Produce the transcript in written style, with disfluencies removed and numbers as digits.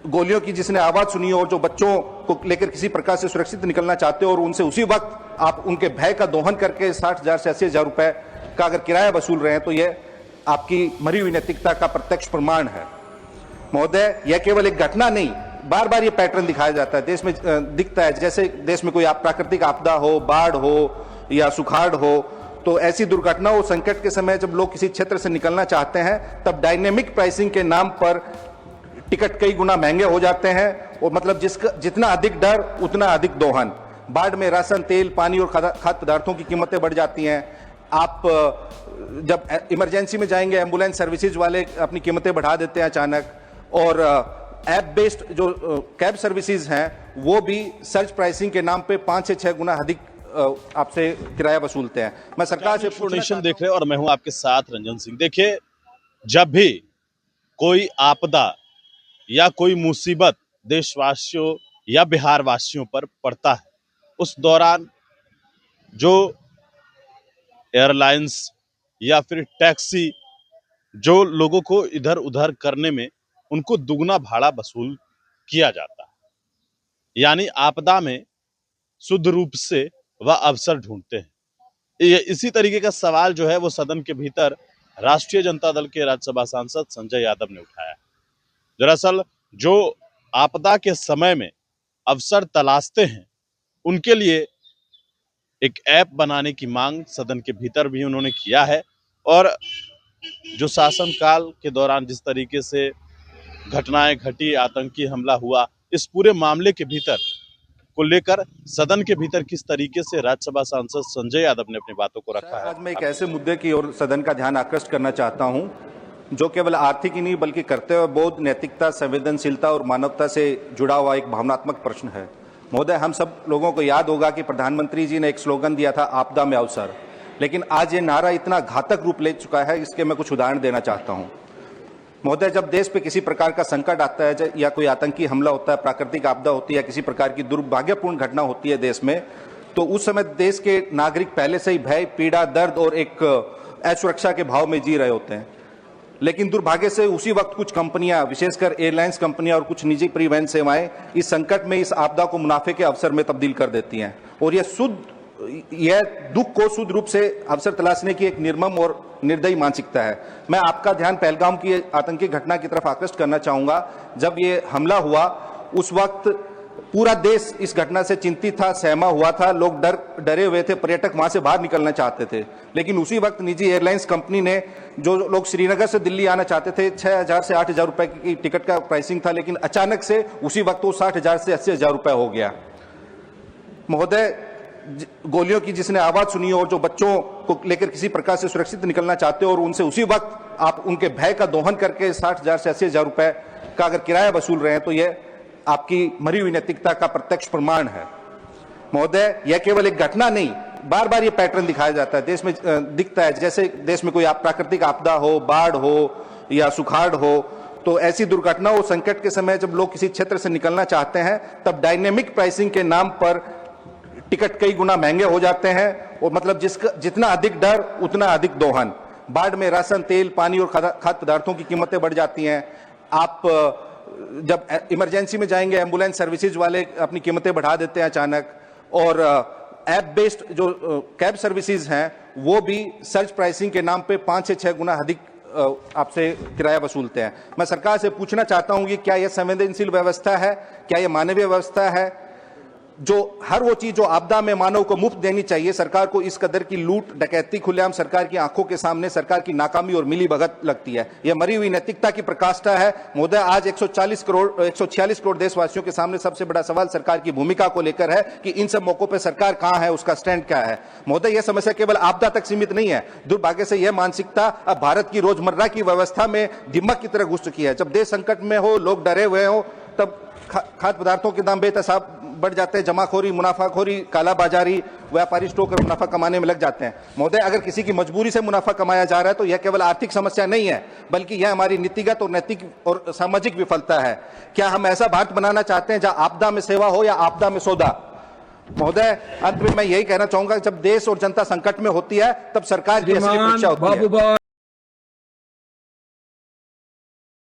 गोलियों की जिसने आवाज सुनी हो और जो बच्चों को लेकर किसी प्रकार से सुरक्षित निकलना चाहते हो और उनसे उसी वक्त आप उनके भय का दोहन करके 60,000 से 80,000 रुपए का अगर किराया वसूल रहे हैं तो यह आपकी मरी हुई नैतिकता का प्रत्यक्ष प्रमाण है। महोदय, यह केवल एक घटना नहीं, बार बार ये पैटर्न दिखाया जाता है, देश में दिखता है। जैसे देश में कोई प्राकृतिक आपदा हो, बाढ़ हो या सुखाड़ हो, तो ऐसी दुर्घटना हो, संकट के समय जब लोग किसी क्षेत्र से निकलना चाहते हैं तब डायनेमिक प्राइसिंग के नाम पर टिकट कई गुना महंगे हो जाते हैं और मतलब जितना अधिक डर उतना अधिक दोहन। बाढ़ में राशन, तेल, पानी और खाद्य पदार्थों की कीमतें बढ़ जाती हैं। आप जब इमरजेंसी में जाएंगे, एम्बुलेंस सर्विसेज वाले अपनी कीमतें बढ़ा देते हैं अचानक, और ऐप बेस्ड जो कैब सर्विसेज हैं वो भी सर्च प्राइसिंग के नाम पे 5 से 6 गुना अधिक आपसे किराया वसूलते हैं। मैं सरकार से पूछना देख रहे हैं और मैं हूं आपके साथ रंजन सिंह। देखिए, जब भी कोई आपदा या कोई मुसीबत देशवासियों या बिहार वासियों पर पड़ता है, उस दौरान जो एयरलाइंस या फिर टैक्सी जो लोगों को इधर उधर करने में उनको दुगना भाड़ा वसूल किया जाता है। यानी आपदा में शुद्ध रूप से वह अवसर ढूंढते हैं। इसी तरीके का सवाल जो है वो सदन के भीतर राष्ट्रीय जनता दल के राज्यसभा सांसद संजय यादव ने उठाया। दरअसल जो आपदा के समय में अवसर तलाशते हैं उनके लिए एक ऐप बनाने की मांग सदन के भीतर भी उन्होंने किया है। और जो शासनकाल के दौरान जिस तरीके से घटनाएं घटी, आतंकी हमला हुआ, इस पूरे मामले के भीतर को लेकर सदन के भीतर किस तरीके से राज्यसभा सांसद संजय यादव ने अपनी बातों को रखा है। आज मैं एक ऐसे मुद्दे की ओर सदन का ध्यान आकृष्ट करना चाहता हूं जो केवल आर्थिक ही नहीं बल्कि कर्तव्य बोध, नैतिकता, संवेदनशीलता और मानवता से जुड़ा हुआ एक भावनात्मक प्रश्न है। महोदय, हम सब लोगों को याद होगा कि प्रधानमंत्री जी ने एक स्लोगन दिया था, आपदा में अवसर। लेकिन आज ये नारा इतना घातक रूप ले चुका है, इसके मैं कुछ उदाहरण देना चाहता हूं। महोदय, जब देश पे किसी प्रकार का संकट आता है या कोई आतंकी हमला होता है, प्राकृतिक आपदा होती है या किसी प्रकार की दुर्भाग्यपूर्ण घटना होती है देश में, तो उस समय देश के नागरिक पहले से ही भय, पीड़ा, दर्द और एक असुरक्षा के भाव में जी रहे होते हैं। लेकिन दुर्भाग्य से उसी वक्त कुछ कंपनियां, विशेषकर एयरलाइंस कंपनियां और कुछ निजी परिवहन सेवाएं इस संकट में इस आपदा को मुनाफे के अवसर में तब्दील कर देती हैं और यह दुख को शुद्ध रूप से अवसर तलाशने की एक निर्मम और निर्दयी मानसिकता है। मैं आपका ध्यान पहलगाम की आतंकी घटना की तरफ आकृष्ट करना चाहूंगा। जब ये हमला हुआ उस वक्त पूरा देश इस घटना से चिंतित था, सहमा हुआ था, लोग डरे हुए थे, पर्यटक वहां से बाहर निकलना चाहते थे। लेकिन उसी वक्त निजी एयरलाइंस कंपनी ने, जो लोग श्रीनगर से दिल्ली आना चाहते थे, 6,000 से 8,000 रुपए की टिकट का प्राइसिंग था, लेकिन अचानक से उसी वक्त वो 60,000 से 80,000 रुपए हो गया। महोदय, गोलियों की जिसने आवाज सुनी हो और जो बच्चों को लेकर किसी प्रकार से सुरक्षित निकलना चाहते हो और उनसे उसी वक्त आप उनके भय का दोहन करके 60,000 से 80,000 रुपए का अगर किराया वसूल रहे हैं तो यह आपकी मरी हुई नैतिकता का प्रत्यक्ष प्रमाण है। महोदय, यह केवल एक घटना नहीं, बार बार ये पैटर्न दिखाया जाता है, देश में दिखता है। जैसे देश में कोई प्राकृतिक आपदा हो, बाढ़ हो या सुखाड़ हो, तो ऐसी दुर्घटना हो, संकट के समय जब लोग किसी क्षेत्र से निकलना चाहते हैं तब डायनेमिक प्राइसिंग के नाम पर टिकट कई गुना महंगे हो जाते हैं और मतलब जितना अधिक डर उतना अधिक दोहन। बाढ़ में राशन, तेल, पानी और खाद्य पदार्थों की कीमतें बढ़ जाती हैं। आप जब इमरजेंसी में जाएंगे, एम्बुलेंस सर्विसेज वाले अपनी कीमतें बढ़ा देते हैं अचानक, और ऐप बेस्ड जो कैब सर्विसेज हैं वो भी सर्च प्राइसिंग के नाम पे 5 से 6 गुना अधिक आपसे किराया वसूलते हैं। मैं सरकार से पूछना चाहता हूं कि क्या यह संवेदनशील व्यवस्था है, क्या यह मानवीय व्यवस्था है? जो हर वो चीज जो आपदा में मानव को मुफ्त देनी चाहिए, सरकार को इस कदर की लूट डकैती खुलेआम सरकार की आंखों के सामने सरकार की नाकामी और मिलीभगत लगती है। यह मरी हुई नैतिकता की प्रकाष्ठा है। महोदय, आज 146 करोड़ देशवासियों के सामने सबसे बड़ा सवाल सरकार की भूमिका को लेकर है कि इन सब मौकों पर सरकार कहां है, उसका स्टैंड क्या है। महोदय, यह समस्या केवल आपदा तक सीमित नहीं है। दुर्भाग्य से यह मानसिकता अब भारत की रोजमर्रा की व्यवस्था में दिमक की तरह घुस चुकी है। जब देश संकट में हो, लोग डरे हुए हो, तब खाद्य पदार्थों के दाम बेतसाब बढ़ जाते हैं, जमाखोरी, मुनाफाखोरी, कालाबाजारी, व्यापारी स्टॉक कर मुनाफा कमाने में लग जाते हैं। महोदय, अगर किसी की मजबूरी से मुनाफा कमाया जा रहा है तो यह केवल आर्थिक समस्या नहीं है, बल्कि यह हमारी नीतिगत और नैतिक और सामाजिक विफलता है। क्या हम ऐसा भारत बनाना चाहते हैं जहां आपदा में सेवा हो या आपदा में सौदा? महोदय, अंत में मैं यही कहना चाहूंगा, जब देश और जनता संकट में होती है तब सरकार की असली परीक्षा होती है।